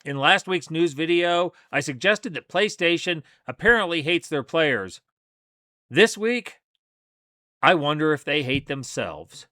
In last week's news video, I suggested that PlayStation apparently hates their players. This week, I wonder if they hate themselves.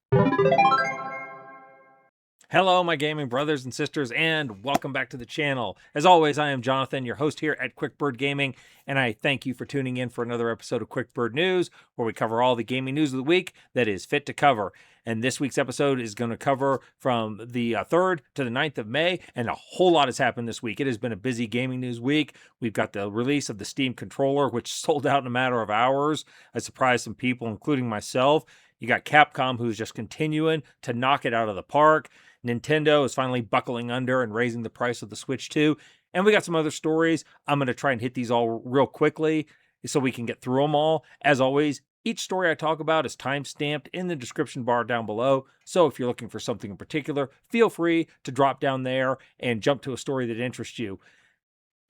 Hello, my gaming brothers and sisters, and welcome back to the channel. As always, I am Jonathan, your host here at QuickBird Gaming, and I thank you for tuning in for another episode of QuickBird News, where we cover all the gaming news of the week that is fit to cover. And this week's episode is going to cover from the 3rd to the 9th of May, and a whole lot has happened this week. It has been a busy gaming news week. We've got the release of the Steam controller, which sold out in a matter of hours. I surprised some people, including myself. You got Capcom, who's just continuing to knock it out of the park. Nintendo is finally buckling under and raising the price of the Switch 2. And we got some other stories. I'm going to try and hit these all real quickly so we can get through them all. As always, each story I talk about is time-stamped in the description bar down below. So if you're looking for something in particular, feel free to drop down there and jump to a story that interests you.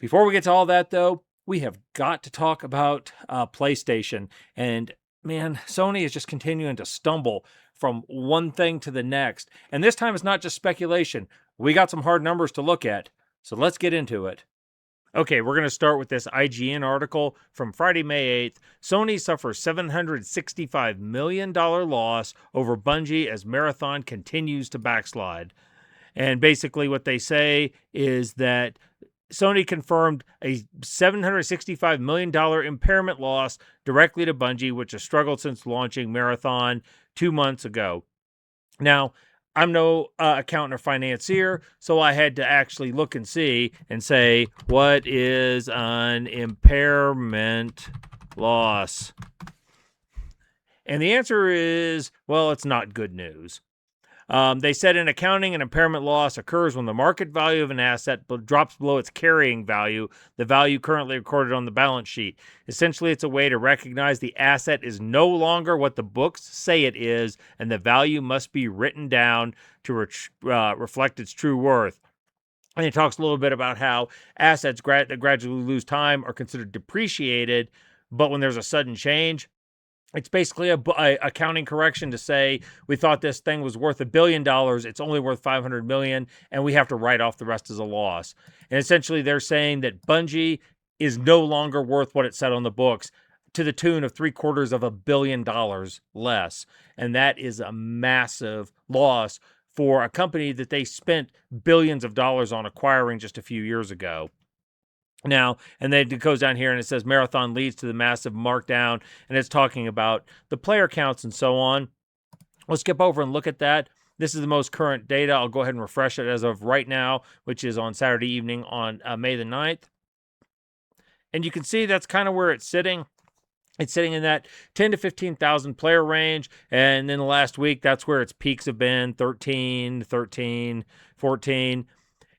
Before we get to all that, though, we have got to talk about PlayStation. And man, Sony is just continuing to stumble from one thing to the next. And this time it's not just speculation. We got some hard numbers to look at. So let's get into it. Okay, we're going to start with this IGN article from Friday, May 8th. Sony suffers $765 million loss over Bungie as Marathon continues to backslide. And basically what they say is that Sony confirmed a $765 million impairment loss directly to Bungie, which has struggled since launching Marathon 2 months ago. Now, I'm no accountant or financier, so I had to actually look and see and say, what is an impairment loss? And the answer is, well, it's not good news. They said in accounting, an impairment loss occurs when the market value of an asset drops below its carrying value, the value currently recorded on the balance sheet. Essentially, it's a way to recognize the asset is no longer what the books say it is, and the value must be written down to reflect its true worth. And it talks a little bit about how assets that gradually lose time are considered depreciated, but when there's a sudden change, it's basically a accounting correction to say we thought this thing was worth $1 billion. It's only worth $500 million, and we have to write off the rest as a loss. And essentially, they're saying that Bungie is no longer worth what it said on the books, to the tune of $750 million less, and that is a massive loss for a company that they spent billions of dollars on acquiring just a few years ago. Now, and then it goes down here and it says Marathon leads to the massive markdown, and it's talking about the player counts and so on. We'll skip over and look at that. This is the most current data. I'll go ahead and refresh it as of right now, which is on Saturday evening on May the 9th. And you can see that's kind of where it's sitting. It's sitting in that 10 to 15,000 player range. And then the last week, that's where its peaks have been, 13, 14.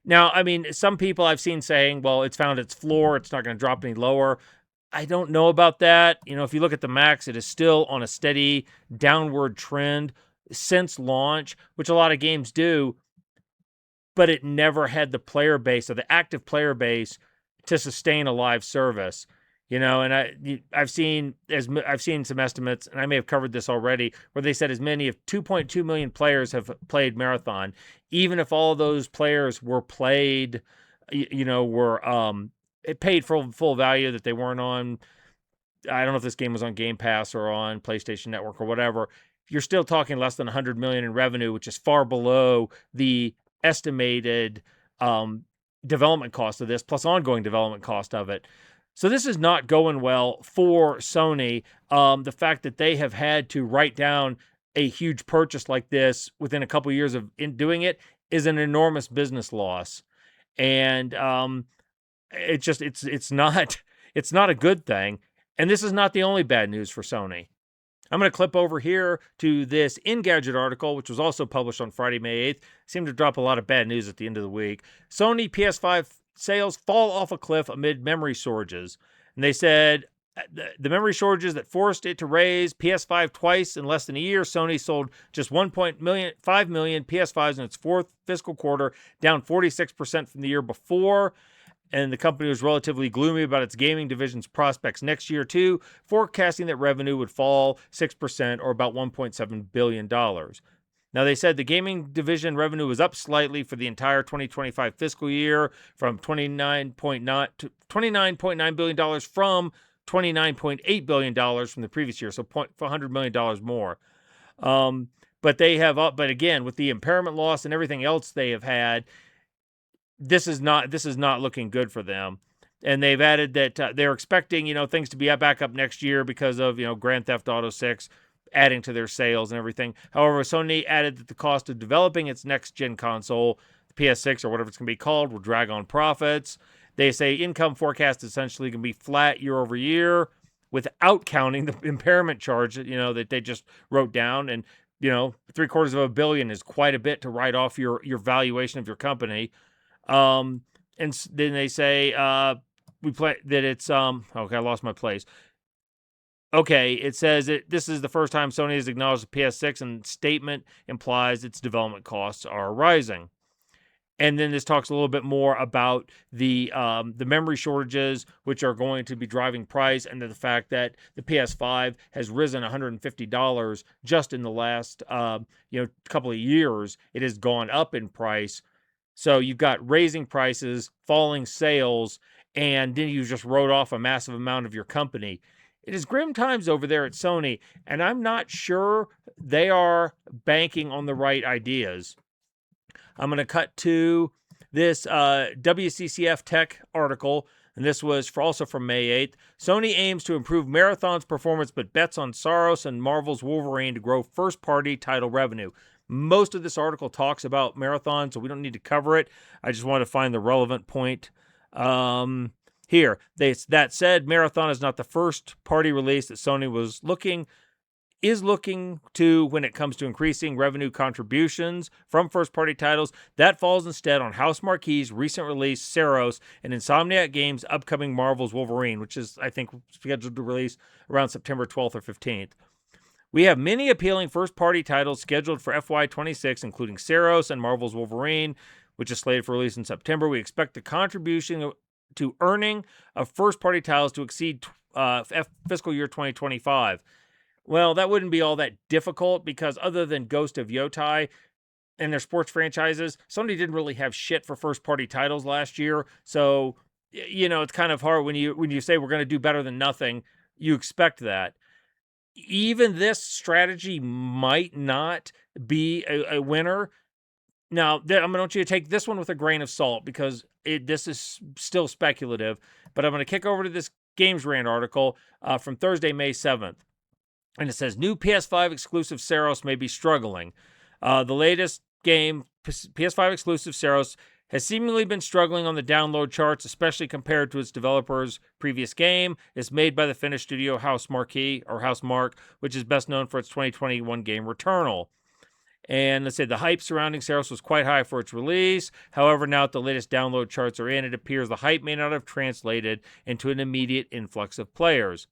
Now, I mean, some people I've seen saying, well, it's found its floor. It's not going to drop any lower. I don't know about that. You know, if you look at the max, it is still on a steady downward trend since launch, which a lot of games do, but it never had the player base or the active player base to sustain a live service. You know, and I've seen some estimates, and I may have covered this already, where they said as many as 2.2 million players have played Marathon. Even if all of those players were played, it paid for full value, that they weren't on, I don't know if this game was on Game Pass or on PlayStation Network or whatever, you're still talking less than $100 million in revenue, which is far below the estimated development cost of this, plus ongoing development cost of it. So this is not going well for Sony. The fact that they have had to write down a huge purchase like this within a couple of years of doing it is an enormous business loss, and it's not a good thing. And this is not the only bad news for Sony. I'm going to clip over here to this Engadget article, which was also published on Friday, May 8th. Seemed to drop a lot of bad news at the end of the week. Sony PS5 sales fall off a cliff amid memory shortages. And they said the memory shortages that forced it to raise PS5 twice in less than a year. Sony sold just 1.5 million PS5s in its fourth fiscal quarter, down 46% from the year before. And the company was relatively gloomy about its gaming division's prospects next year, too, forecasting that revenue would fall 6% or about $1.7 billion. Now, they said the gaming division revenue was up slightly for the entire 2025 fiscal year from $29.9 billion from $29.8 billion from the previous year, so $100 million more. But they have but again, with the impairment loss and everything else they have had, this is not looking good for them. And they've added that they're expecting, things to be back up next year because of, Grand Theft Auto 6 adding to their sales and everything. However, Sony added that the cost of developing its next-gen console, the PS6 or whatever it's going to be called, will drag on profits. They say income forecast essentially going to be flat year over year without counting the impairment charge, that they just wrote down. And, $750 million is quite a bit to write off your valuation of your company. And then they say we play that it's okay, I lost my place. Okay, it says this is the first time Sony has acknowledged the PS6, and statement implies its development costs are rising. And then this talks a little bit more about the memory shortages, which are going to be driving price, and the fact that the PS5 has risen $150 just in the last couple of years. It has gone up in price. So you've got raising prices, falling sales, and then you just wrote off a massive amount of your company. It is grim times over there at Sony, and I'm not sure they are banking on the right ideas. I'm going to cut to this WCCF Tech article, and this was also from May 8th. Sony aims to improve Marathon's performance, but bets on Saros and Marvel's Wolverine to grow first-party title revenue. Most of this article talks about Marathon, so we don't need to cover it. I just want to find the relevant point here. That said, Marathon is not the first-party release that Sony is looking to when it comes to increasing revenue contributions from first-party titles. That falls instead on House Marquee's recent release, Saros, and Insomniac Games' upcoming Marvel's Wolverine, which is, I think, scheduled to release around September 12th or 15th. We have many appealing first-party titles scheduled for FY26, including Saros and Marvel's Wolverine, which is slated for release in September. We expect the contribution to earning of first-party titles to exceed fiscal year 2025. Well, that wouldn't be all that difficult because other than Ghost of Yotai and their sports franchises, Sony didn't really have shit for first-party titles last year. So, it's kind of hard when you say we're going to do better than nothing. You expect that. Even this strategy might not be a winner. Now, I'm going to want you to take this one with a grain of salt because this is still speculative. But I'm going to kick over to this Games Rant article from Thursday, May 7th. And it says, new PS5 exclusive Saros may be struggling. The latest game, PS5 exclusive Saros, has seemingly been struggling on the download charts, especially compared to its developer's previous game. It's made by the Finnish studio House Marquee, or House Mark, which is best known for its 2021 game Returnal. And let's say the hype surrounding Saros was quite high for its release. However, now that the latest download charts are in, it appears the hype may not have translated into an immediate influx of players.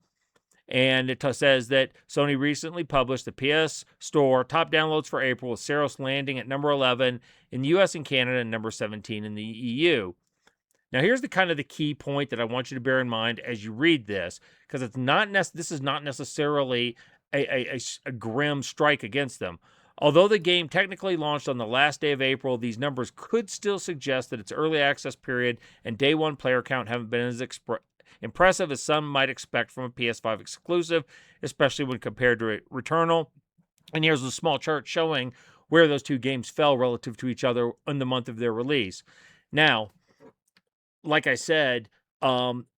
And it says that Sony recently published the PS Store top downloads for April, with Saros landing at number 11 in the US and Canada and number 17 in the EU. Now, here's the key point that I want you to bear in mind as you read this, because this is not necessarily a grim strike against them. Although the game technically launched on the last day of April, these numbers could still suggest that its early access period and day one player count haven't been as impressive as some might expect from a PS5 exclusive, especially when compared to Returnal. And here's a small chart showing where those two games fell relative to each other in the month of their release. Now, like I said,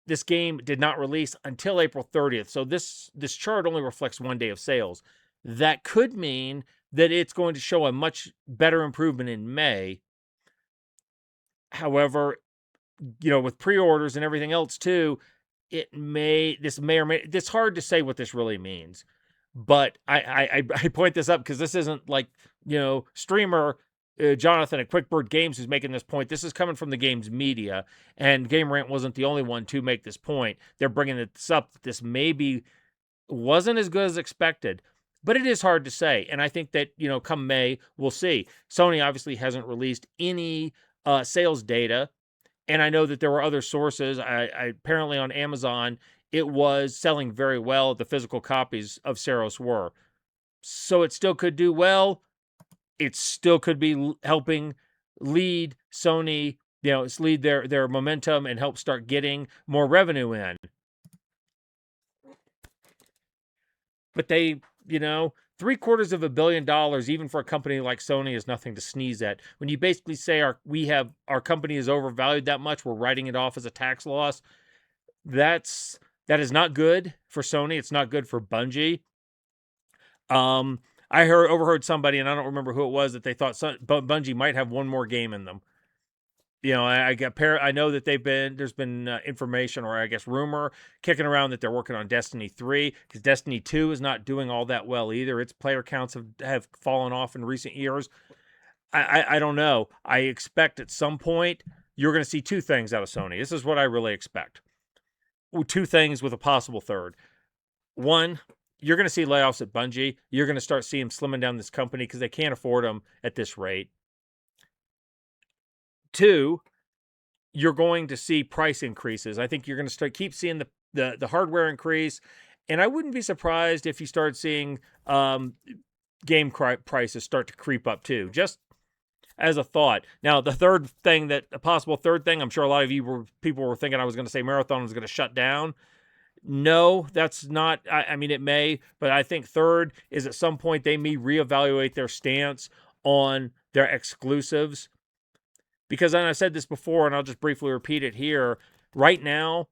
this game did not release until April 30th, so this chart only reflects 1 day of sales. That could mean that it's going to show a much better improvement in May. However, with pre-orders and everything else too, it's hard to say what this really means. But I point this up because this isn't like, streamer Jonathan at QuickBird Games who's making this point. This is coming from the game's media, and Game Rant wasn't the only one to make this point. They're bringing this up. This maybe wasn't as good as expected, but it is hard to say. And I think that, come May, we'll see. Sony obviously hasn't released any sales data. And I know that there were other sources. Apparently on Amazon, it was selling very well. The physical copies of Saros were. So it still could do well. it still could be helping lead Sony, it's lead their momentum and help start getting more revenue in. But they, $750 million, even for a company like Sony, is nothing to sneeze at. When you basically say our company is overvalued that much, we're writing it off as a tax loss. That is not good for Sony. It's not good for Bungie. I overheard somebody, and I don't remember who it was, that they thought Bungie might have one more game in them. I know that there's been information, or I guess rumor kicking around, that they're working on Destiny 3, because Destiny 2 is not doing all that well either. Its player counts have fallen off in recent years. I don't know. I expect at some point you're going to see two things out of Sony. This is what I really expect. Two things with a possible third. One, you're going to see layoffs at Bungie. You're going to start seeing them slimming down this company because they can't afford them at this rate. Two, you're going to see price increases. I think you're going to keep seeing the hardware increase, and I wouldn't be surprised if you start seeing game prices start to creep up too, just as a thought. Now, a possible third thing, I'm sure a lot of people were thinking I was going to say Marathon was going to shut down. No, that's not. I mean, it may, but I think third is at some point they may reevaluate their stance on their exclusives. Because, and I said this before, and I'll just briefly repeat it here. Right now,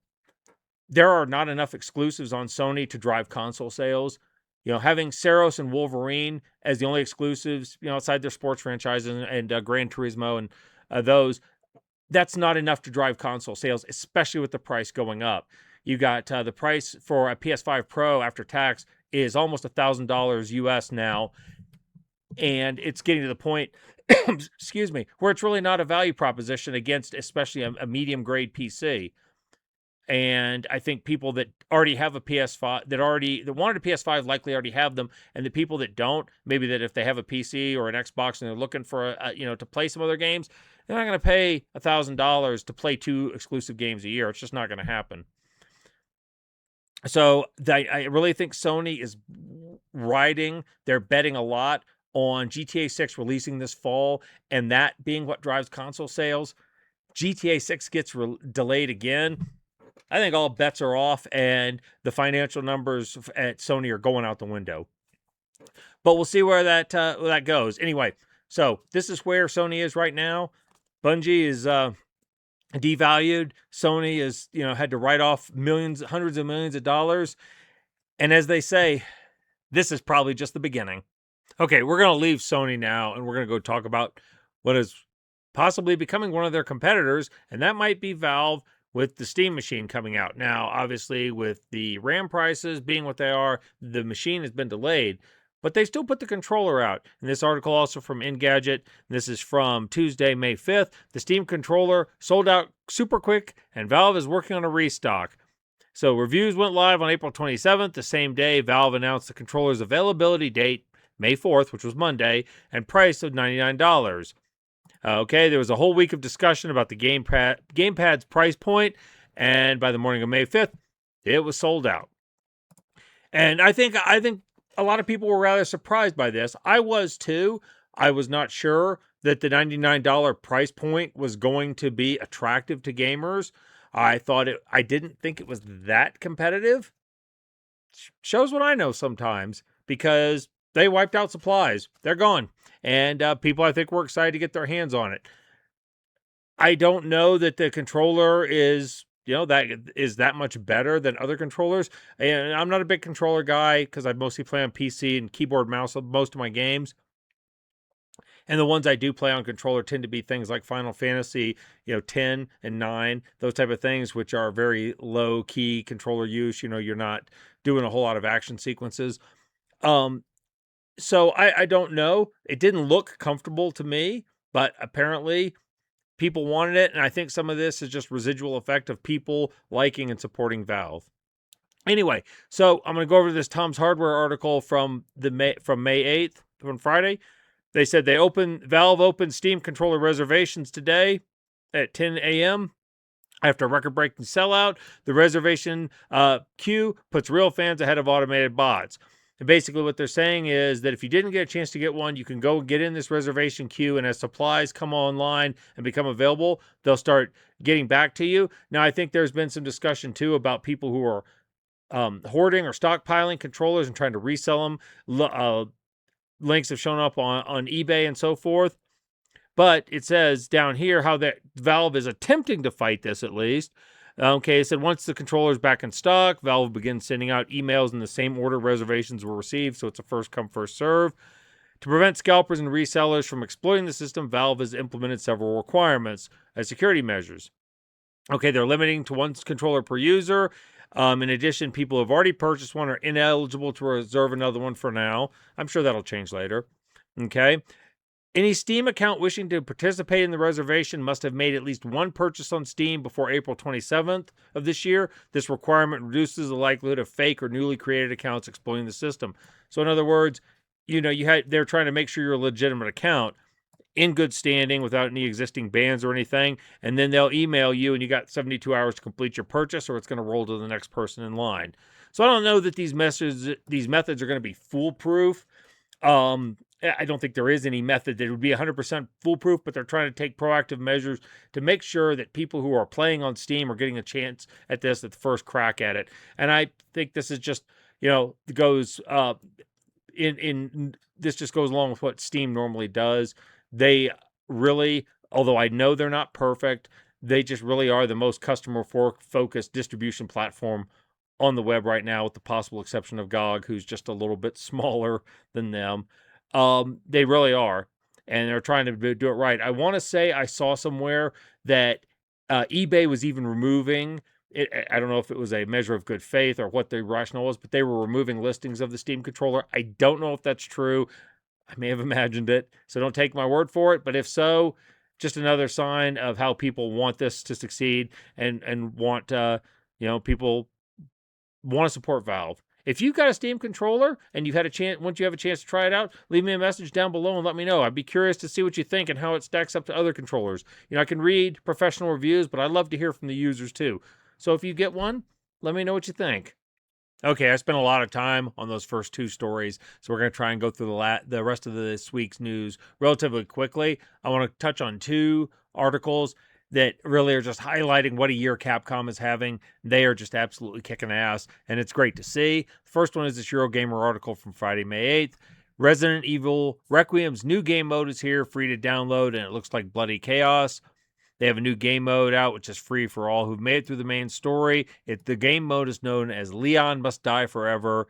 there are not enough exclusives on Sony to drive console sales. Having Saros and Wolverine as the only exclusives, outside their sports franchises and Gran Turismo and those, that's not enough to drive console sales, especially with the price going up. You got the price for a PS5 Pro after tax is almost $1,000 US now, and it's getting to the point, excuse me, where it's really not a value proposition against especially a medium grade PC. And I think people that already have a PS5, that wanted a PS5, likely already have them. And the people that don't, maybe that if they have a PC or an Xbox and they're looking for to play some other games, they're not going to pay $1,000 to play 2 exclusive games a year. It's just not going to happen. So I really think Sony is they're betting a lot on GTA 6 releasing this fall, and that being what drives console sales. GTA 6 gets delayed again, I think all bets are off, and the financial numbers at Sony are going out the window. But we'll see where that goes. Anyway, so this is where Sony is right now. Bungie is devalued. Sony is had to write off hundreds of millions of dollars, and as they say, this is probably just the beginning. Okay, we're going to leave Sony now, and we're going to go talk about what is possibly becoming one of their competitors, and that might be Valve with the Steam machine coming out. Now, obviously, with the RAM prices being what they are, the machine has been delayed, but they still put the controller out. And this article also from Engadget, this is from Tuesday, May 5th. The Steam controller sold out super quick, and Valve is working on a restock. So reviews went live on April 27th. The same day, Valve announced the controller's availability date, May 4th, which was Monday, and price of $99. Okay, there was a whole week of discussion about the gamepad's price point, and by the morning of May 5th, it was sold out. And I think a lot of people were rather surprised by this. I was too. I was not sure that the $99 price point was going to be attractive to gamers. I didn't think it was that competitive. Shows what I know sometimes, because they wiped out supplies. They're gone. And people, I think, were excited to get their hands on it. I don't know that the controller is, that much better than other controllers. And I'm not a big controller guy because I mostly play on PC and keyboard mouse on most of my games. And the ones I do play on controller tend to be things like Final Fantasy, 10 and 9, those type of things, which are very low key controller use. You're not doing a whole lot of action sequences. So I don't know. It didn't look comfortable to me, but apparently people wanted it. And I think some of this is just residual effect of people liking and supporting Valve. Anyway, so I'm going to go over this Tom's Hardware article from May 8th, on Friday. They said Valve opened Steam controller reservations today at 10 a.m. After a record-breaking sellout. The reservation queue puts real fans ahead of automated bots. And basically what they're saying is that if you didn't get a chance to get one, you can go get in this reservation queue, and as supplies come online and become available, they'll start getting back to you. Now, I think there's been some discussion too about people who are hoarding or stockpiling controllers and trying to resell them. Links have shown up on eBay and so forth. But it says down here how that Valve is attempting to fight this, at least. Okay, it said once the controller is back in stock, Valve begins sending out emails in the same order reservations were received, so it's a first come, first serve. To prevent scalpers and resellers from exploiting the system, Valve has implemented several requirements as security measures. Okay, they're limiting to one controller per user. In addition, people who have already purchased one are ineligible to reserve another one for now. I'm sure that'll change later. Okay. Any Steam account wishing to participate in the reservation must have made at least one purchase on Steam before April 27th of this year. This requirement reduces the likelihood of fake or newly created accounts exploiting the system. So in other words, they're trying to make sure you're a legitimate account in good standing without any existing bans or anything, and then they'll email you and you got 72 hours to complete your purchase, or it's going to roll to the next person in line. So I don't know that these methods are going to be foolproof. I don't think there is any method that would be 100% foolproof, but they're trying to take proactive measures to make sure that people who are playing on Steam are getting a chance at this at the first crack at it. And I think this is just, goes this just goes along with what Steam normally does. They really, although I know they're not perfect, they just really are the most customer-focused distribution platform on the web right now, with the possible exception of GOG, who's just a little bit smaller than them. They really are, and they're trying to do it right. I want to say I saw somewhere that eBay was even removing it. I don't know if it was a measure of good faith or what the rationale was, but they were removing listings of the Steam controller. I don't know if that's true. I may have imagined it, so don't take my word for it. But if so, just another sign of how people want this to succeed and want people want to support Valve. If you've got a Steam controller and you've had a chance, once you have a chance to try it out, leave me a message down below and let me know. I'd be curious to see what you think and how it stacks up to other controllers. I can read professional reviews, but I love to hear from the users too. So if you get one, let me know what you think. Okay, I spent a lot of time on those first two stories, so we're going to try and go through the rest of this week's news relatively quickly. I want to touch on two articles that really are just highlighting what a year Capcom is having. They are just absolutely kicking ass, and it's great to see. The first one is this Eurogamer article from Friday, May 8th. Resident Evil Requiem's new game mode is here, free to download, and it looks like bloody chaos. They have a new game mode out, which is free for all who've made it through the main story. The game mode is known as Leon Must Die Forever.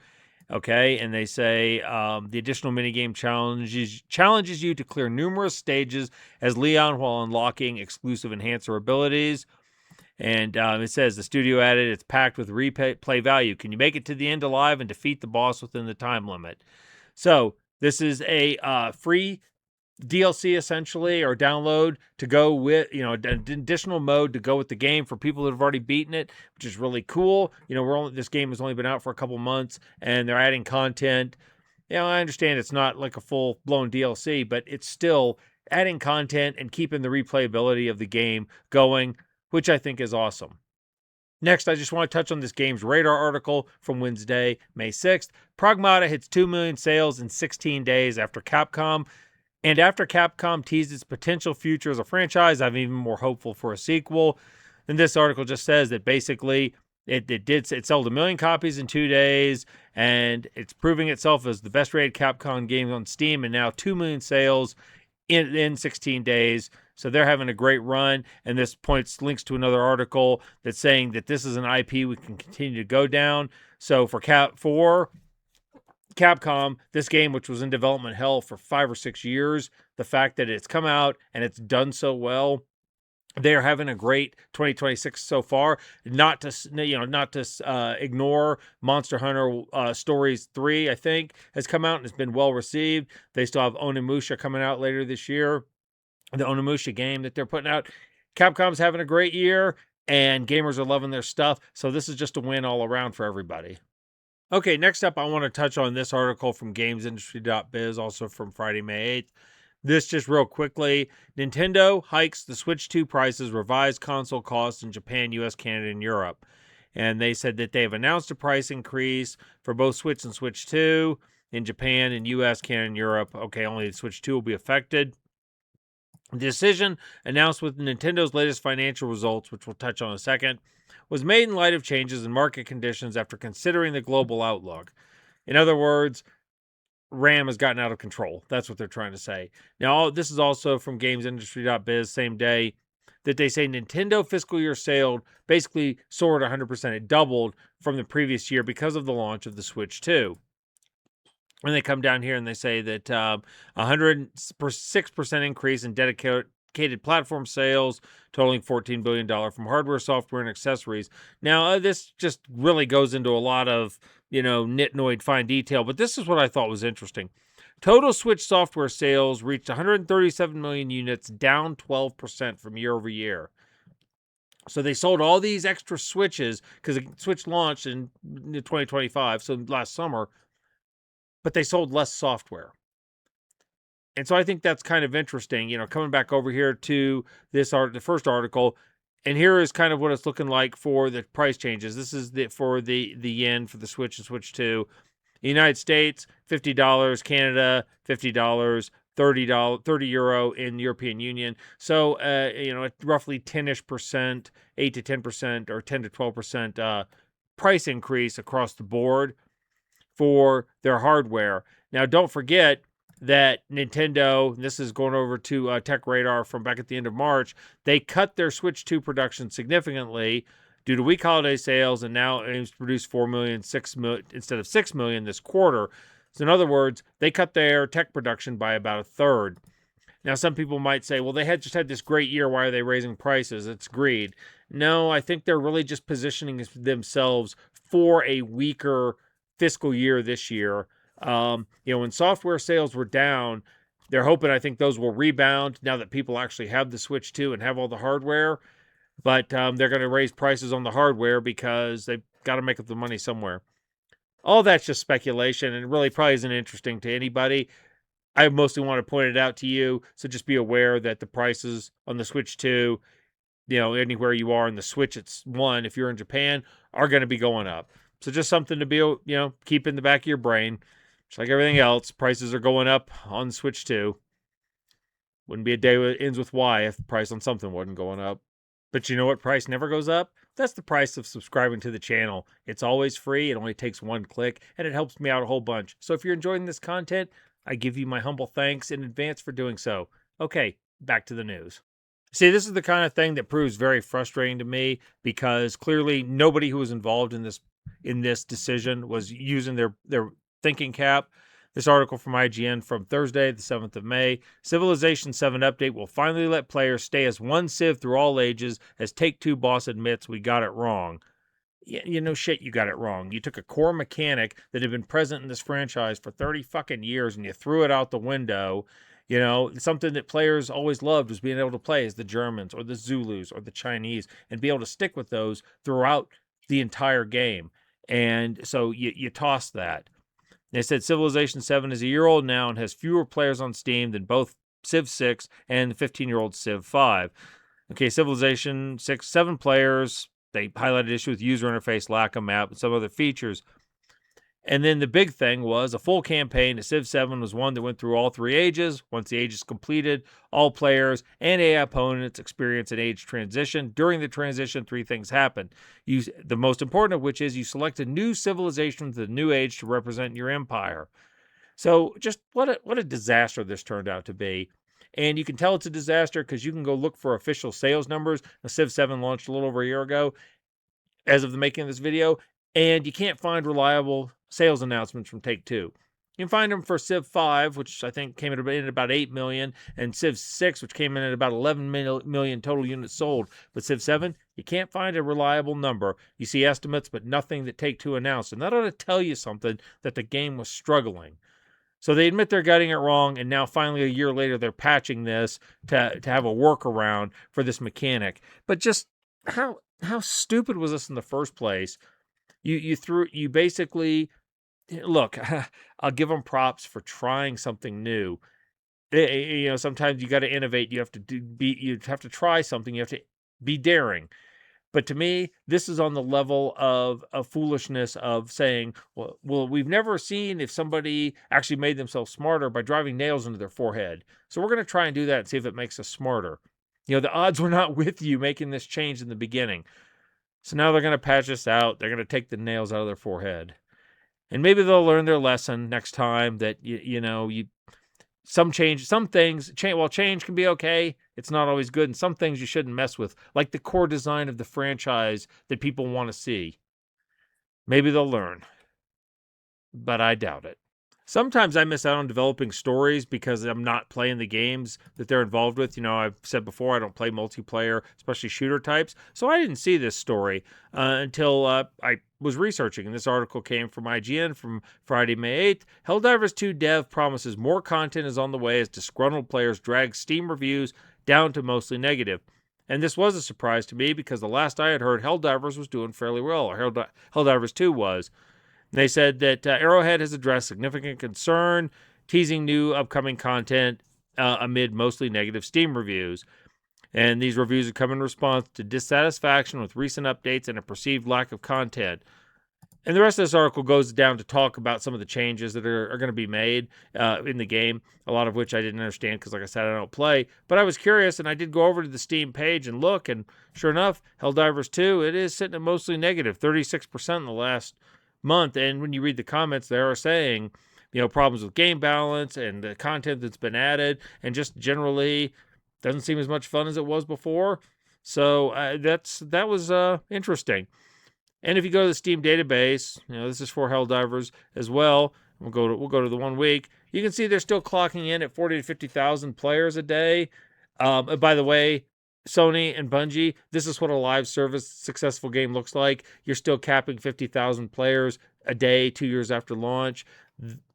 Okay, and they say the additional minigame challenges you to clear numerous stages as Leon while unlocking exclusive enhancer abilities. And it says the studio added it's packed with replay value. Can you make it to the end alive and defeat the boss within the time limit? So this is a free DLC essentially, or download to go with, an additional mode to go with the game for people that have already beaten it, which is really cool. This game has only been out for a couple months and they're adding content. I understand it's not like a full blown DLC, but it's still adding content and keeping the replayability of the game going, which I think is awesome. Next, I just want to touch on this Games Radar article from Wednesday, May 6th. Pragmata hits 2 million sales in 16 days after Capcom. And after Capcom teased its potential future as a franchise, I'm even more hopeful for a sequel. And this article just says that basically it sold 1 million copies in 2 days, and it's proving itself as the best rated Capcom game on Steam, and now 2 million sales in 16 days. So they're having a great run, and this links to another article that's saying that this is an IP we can continue to go down. So for Capcom, this game, which was in development hell for 5 or 6 years, the fact that it's come out and it's done so well, they are having a great 2026 so far. Not to ignore Monster Hunter Stories 3, I think, has come out and has been well received. They still have Onimusha coming out later this year, the Onimusha game that they're putting out. Capcom's having a great year, and gamers are loving their stuff. So this is just a win all around for everybody. Okay, next up, I want to touch on this article from GamesIndustry.biz, also from Friday, May 8th. This just real quickly. Nintendo hikes the Switch 2 prices, revised console costs in Japan, US, Canada, and Europe. And they said that they have announced a price increase for both Switch and Switch 2 in Japan and US, Canada, and Europe. Okay, only the Switch 2 will be affected. The decision, announced with Nintendo's latest financial results, which we'll touch on in a second, was made in light of changes in market conditions after considering the global outlook. In other words, RAM has gotten out of control. That's what they're trying to say. Now, this is also from GamesIndustry.biz, same day, that they say Nintendo fiscal year sales basically soared 100%. It doubled from the previous year because of the launch of the Switch 2. And they come down here and they say that 106% increase in dedicated platform sales, totaling $14 billion from hardware, software, and accessories. Now, this just really goes into a lot of, nitnoid fine detail, but this is what I thought was interesting. Total Switch software sales reached 137 million units, down 12% from year over year. So they sold all these extra Switches because the Switch launched in 2025, so last summer, but they sold less software. And so I think that's kind of interesting, coming back over here to the first article, and here is kind of what it's looking like for the price changes. This is for the yen for the Switch and Switch 2. The United States, $50, Canada, $50, €30 in the European Union. So, roughly 10-ish%, 8 to 10%, or 10 to 12% price increase across the board for their hardware. Now, don't forget that Nintendo, this is going over to Tech Radar from back at the end of March, they cut their Switch 2 production significantly due to weak holiday sales, and now aims to produce 4 million, 6 million instead of 6 million this quarter. So in other words, they cut their tech production by about a third. Now, some people might say, well, they just had this great year. Why are they raising prices? It's greed. No, I think they're really just positioning themselves for a weaker fiscal year this year. When software sales were down, they're hoping, I think, those will rebound now that people actually have the Switch 2 and have all the hardware. But they're going to raise prices on the hardware because they've got to make up the money somewhere. All that's just speculation, and it really probably isn't interesting to anybody. I mostly want to point it out to you, so just be aware that the prices on the Switch 2, anywhere you are in the Switch, it's 1, if you're in Japan, are going to be going up. So just something to be, keep in the back of your brain. Just like everything else, prices are going up on Switch 2. Wouldn't be a day that ends with Y if the price on something wasn't going up. But you know what price never goes up? That's the price of subscribing to the channel. It's always free. It only takes one click, and it helps me out a whole bunch. So if you're enjoying this content, I give you my humble thanks in advance for doing so. Okay, back to the news. See, this is the kind of thing that proves very frustrating to me because clearly nobody who was involved in this decision was using their thinking cap. This article from IGN from Thursday, the 7th of May. Civilization VII update will finally let players stay as one Civ through all ages, as Take-Two boss admits we got it wrong. You got it wrong. You took a core mechanic that had been present in this franchise for 30 fucking years and you threw it out the window. Something that players always loved was being able to play as the Germans or the Zulus or the Chinese and be able to stick with those throughout the entire game. And so you toss that. They said Civilization VII is a year old now and has fewer players on Steam than both Civ 6 and the 15-year-old Civ 5. Okay, Civilization 6, 7 players. They highlighted issue with user interface, lack of map, and some other features. And then the big thing was a full campaign. The Civ 7 was one that went through all 3 ages. Once the age is completed, all players and AI opponents experience an age transition. During the transition, 3 things happen. The most important of which is you select a new civilization with a new age to represent your empire. So just what a disaster this turned out to be. And you can tell it's a disaster because you can go look for official sales numbers. The Civ 7 launched a little over a year ago as of the making of this video, and you can't find reliable sales announcements from Take-Two. You can find them for Civ 5, which I think came in at about 8 million, and Civ 6, which came in at about 11 million total units sold. But Civ 7, you can't find a reliable number. You see estimates, but nothing that Take-Two announced. And that ought to tell you something, that the game was struggling. So they admit they're getting it wrong, and now finally a year later they're patching this to have a workaround for this mechanic. But just how stupid was this in the first place? You basically, look, I'll give them props for trying something new. Sometimes you got to innovate. You have to try something. You have to be daring. But to me, this is on the level of foolishness of saying, well, we've never seen if somebody actually made themselves smarter by driving nails into their forehead. So we're going to try and do that and see if it makes us smarter. The odds were not with you making this change in the beginning. So now they're going to patch this out. They're going to take the nails out of their forehead. And maybe they'll learn their lesson next time that, some things, while change can be okay, it's not always good. And some things you shouldn't mess with, like the core design of the franchise that people want to see. Maybe they'll learn, but I doubt it. Sometimes I miss out on developing stories because I'm not playing the games that they're involved with. I've said before, I don't play multiplayer, especially shooter types. So I didn't see this story until I was researching. And this article came from IGN from Friday, May 8th. Helldivers 2 dev promises more content is on the way as disgruntled players drag Steam reviews down to mostly negative. And this was a surprise to me because the last I had heard, Helldivers was doing fairly well, or Helldivers 2 was. They said that Arrowhead has addressed significant concern, teasing new upcoming content amid mostly negative Steam reviews. And these reviews have come in response to dissatisfaction with recent updates and a perceived lack of content. And the rest of this article goes down to talk about some of the changes that are going to be made in the game, a lot of which I didn't understand because, like I said, I don't play. But I was curious, and I did go over to the Steam page and look, and sure enough, Helldivers 2, it is sitting at mostly negative, 36% in the last month. And when you read the comments, they are saying, problems with game balance and the content that's been added, and just generally doesn't seem as much fun as it was before. So that was interesting. And if you go to the Steam database, this is for Helldivers as well. We'll go to the 1 week. You can see they're still clocking in at 40 to 50,000 players a day. By the way, Sony and Bungie, this is what a live service successful game looks like. You're still capping 50,000 players a day 2 years after launch.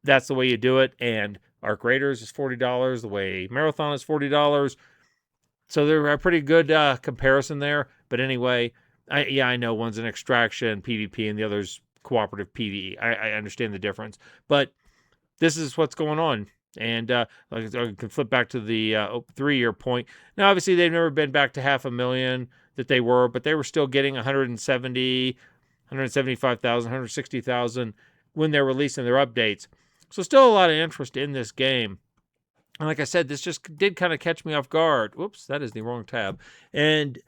That's the way you do it. And Arc Raiders is $40. The way Marathon is $40. So they're a pretty good comparison there. But anyway, I know one's an extraction PvP and the other's cooperative PvE. I understand the difference. But this is what's going on. And I can flip back to the 3-year point. Now, obviously, they've never been back to 500,000 that they were, but they were still getting 175,000, 160,000 when they're releasing their updates. So still a lot of interest in this game. And like I said, this just did kind of catch me off guard. Whoops, that is the wrong tab. And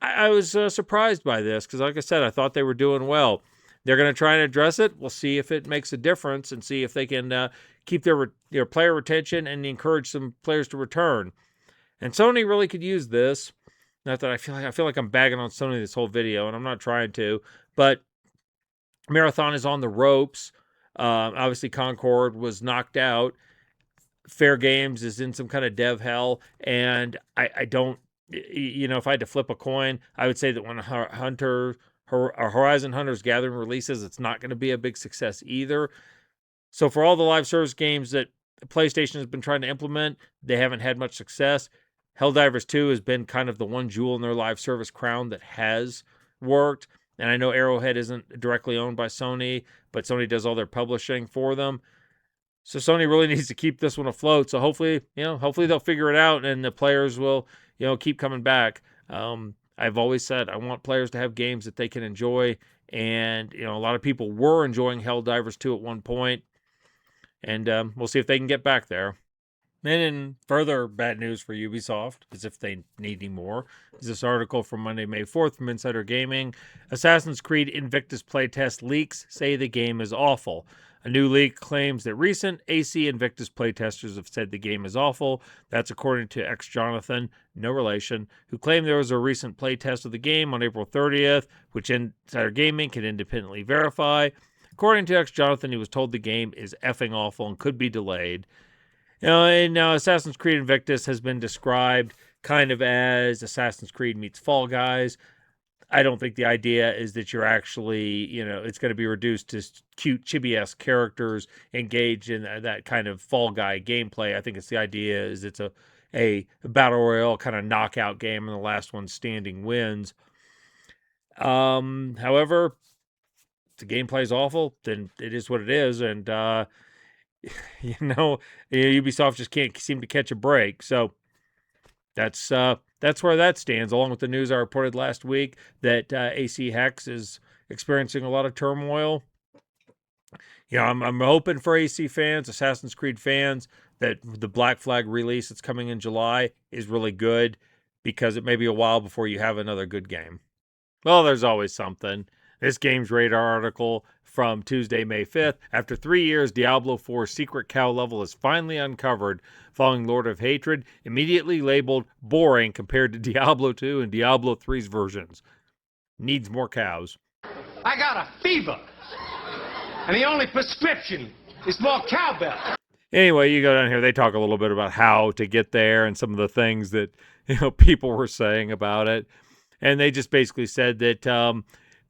I was surprised by this because, like I said, I thought they were doing well. They're going to try and address it. We'll see if it makes a difference and see if they can keep their player retention and encourage some players to return. And Sony really could use this. Not that I feel like I'm bagging on Sony this whole video, and I'm not trying to. But Marathon is on the ropes. Obviously, Concord was knocked out. Fair Games is in some kind of dev hell, and I don't. If I had to flip a coin, I would say that when Horizon Hunters Gathering releases, it's not going to be a big success either. So for all the live service games that PlayStation has been trying to implement, they haven't had much success. Helldivers 2 has been kind of the one jewel in their live service crown that has worked. And I know Arrowhead isn't directly owned by Sony, but Sony does all their publishing for them. So Sony really needs to keep this one afloat. So hopefully they'll figure it out and the players will, keep coming back. I've always said I want players to have games that they can enjoy. And, a lot of people were enjoying Helldivers 2 at one point. And we'll see if they can get back there. And in further bad news for Ubisoft, as if they need any more, is this article from Monday, May 4th from Insider Gaming. Assassin's Creed Invictus playtest leaks say the game is awful. A new leak claims that recent AC Invictus playtesters have said the game is awful. That's according to ex-Jonathan, no relation, who claimed there was a recent playtest of the game on April 30th, which Insider Gaming can independently verify. According to ex-Jonathan, he was told the game is effing awful and could be delayed. And now Assassin's Creed Invictus has been described kind of as Assassin's Creed meets Fall Guys. I don't think the idea is that you're actually, it's going to be reduced to cute chibi-esque characters engaged in that kind of Fall Guy gameplay. I think it's the idea is it's a battle royale kind of knockout game and the last one standing wins. However, if the gameplay is awful, then it is what it is. And, Ubisoft just can't seem to catch a break. So that's that's where that stands, along with the news I reported last week that AC Hex is experiencing a lot of turmoil. I'm hoping for AC fans, Assassin's Creed fans, that the Black Flag release that's coming in July is really good, because it may be a while before you have another good game. Well, there's always something. This Games Radar article from Tuesday, May 5th. After 3 years, Diablo 4's secret cow level is finally uncovered following Lord of Hatred, immediately labeled boring compared to Diablo 2 and Diablo 3's versions. Needs more cows. I got a fever, and the only prescription is more cowbell. Anyway, you go down here, they talk a little bit about how to get there and some of the things that people were saying about it. And they just basically said that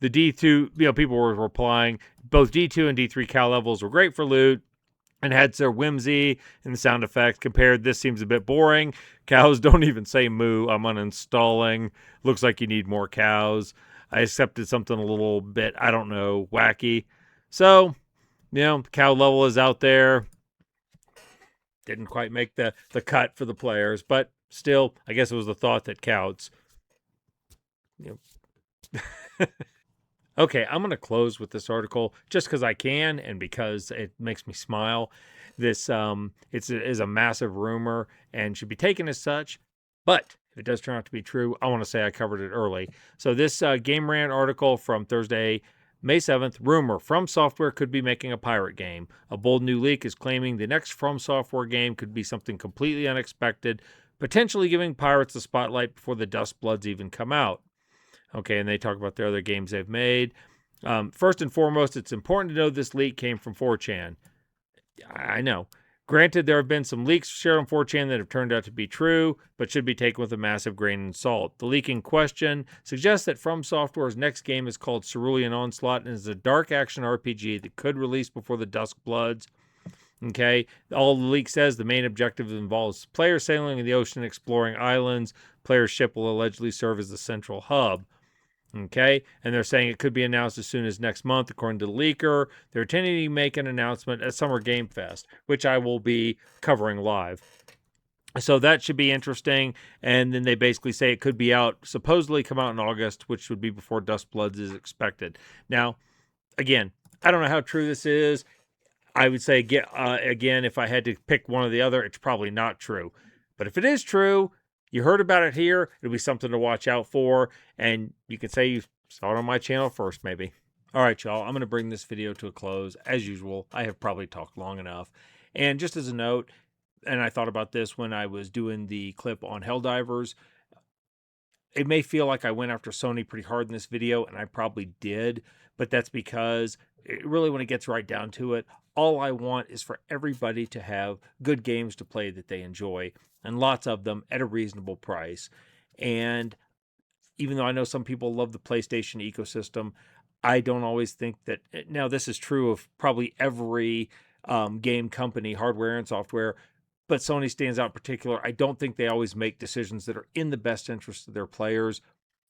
the D2, people were replying, both D2 and D3 cow levels were great for loot and had their whimsy and the sound effects. Compared, this seems a bit boring. Cows don't even say moo. I'm uninstalling. Looks like you need more cows. I accepted something a little bit, I don't know, wacky. So, cow level is out there. Didn't quite make the cut for the players, but still, I guess it was the thought that counts. Okay, I'm going to close with this article just because I can and because it makes me smile. This is a massive rumor and should be taken as such, but if it does turn out to be true, I want to say I covered it early. So this Game Rant article from Thursday, May 7th, rumor, Fromsoft could be making a pirate game. A bold new leak is claiming the next Fromsoft game could be something completely unexpected, potentially giving pirates the spotlight before the Dustbloods even come out. Okay, and they talk about their other games they've made. First and foremost, it's important to know this leak came from 4chan. I know. Granted, there have been some leaks shared on 4chan that have turned out to be true, but should be taken with a massive grain of salt. The leak in question suggests that From Software's next game is called Cerulean Onslaught and is a dark action RPG that could release before the Duskbloods. Okay, all the leak says the main objective involves players sailing in the ocean, exploring islands. Player's ship will allegedly serve as the central hub. Okay, and they're saying it could be announced as soon as next month, according to the leaker. They're intending to make an announcement at Summer Game Fest, which I will be covering live. So that should be interesting. And then they basically say it could be out, supposedly come out in August, which would be before Dustbloods is expected. Now, again, I don't know how true this is. I would say, again, if I had to pick one or the other, it's probably not true. But if it is true, you heard about it here, it'll be something to watch out for, and you can say you saw it on my channel first, maybe. All right, y'all, I'm going to bring this video to a close. As usual, I have probably talked long enough. And just as a note, and I thought about this when I was doing the clip on Helldivers, it may feel like I went after Sony pretty hard in this video, and I probably did, but that's because really, when it gets right down to it, all I want is for everybody to have good games to play that they enjoy, and lots of them at a reasonable price. And even though I know some people love the PlayStation ecosystem, I don't always think that. Now, this is true of probably every game company, hardware and software, but Sony stands out in particular. I don't think they always make decisions that are in the best interest of their players,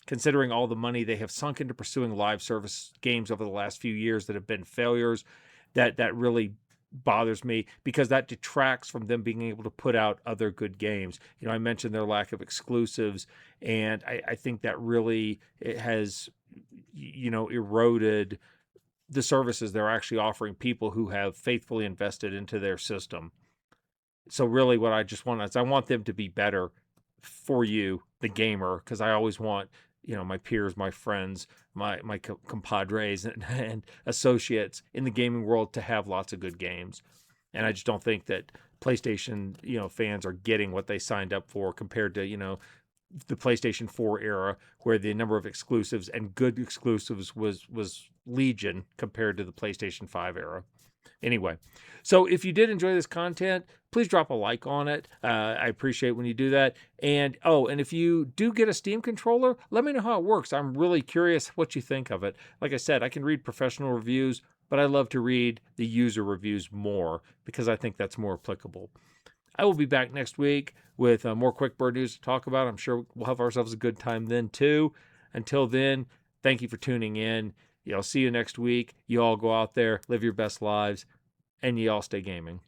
considering all the money they have sunk into pursuing live service games over the last few years that have been failures. That really bothers me, because that detracts from them being able to put out other good games. I mentioned their lack of exclusives, and I think that really it has, eroded the services they're actually offering people who have faithfully invested into their system. So really what I just want is I want them to be better for you, the gamer, because I always want my peers, my friends, my compadres and associates in the gaming world to have lots of good games. And I just don't think that PlayStation, fans are getting what they signed up for compared to, the PlayStation 4 era, where the number of exclusives and good exclusives was legion compared to the PlayStation 5 era. Anyway, so if you did enjoy this content, please drop a like on it. I appreciate when you do that. And if you do get a Steam controller, let me know how it works. I'm really curious what you think of it. Like I said, I can read professional reviews, but I love to read the user reviews more because I think that's more applicable. I will be back next week with more Quick Bird news to talk about. I'm sure we'll have ourselves a good time then too. Until then, thank you for tuning in. I'll see you next week. You all go out there, live your best lives, and you all stay gaming.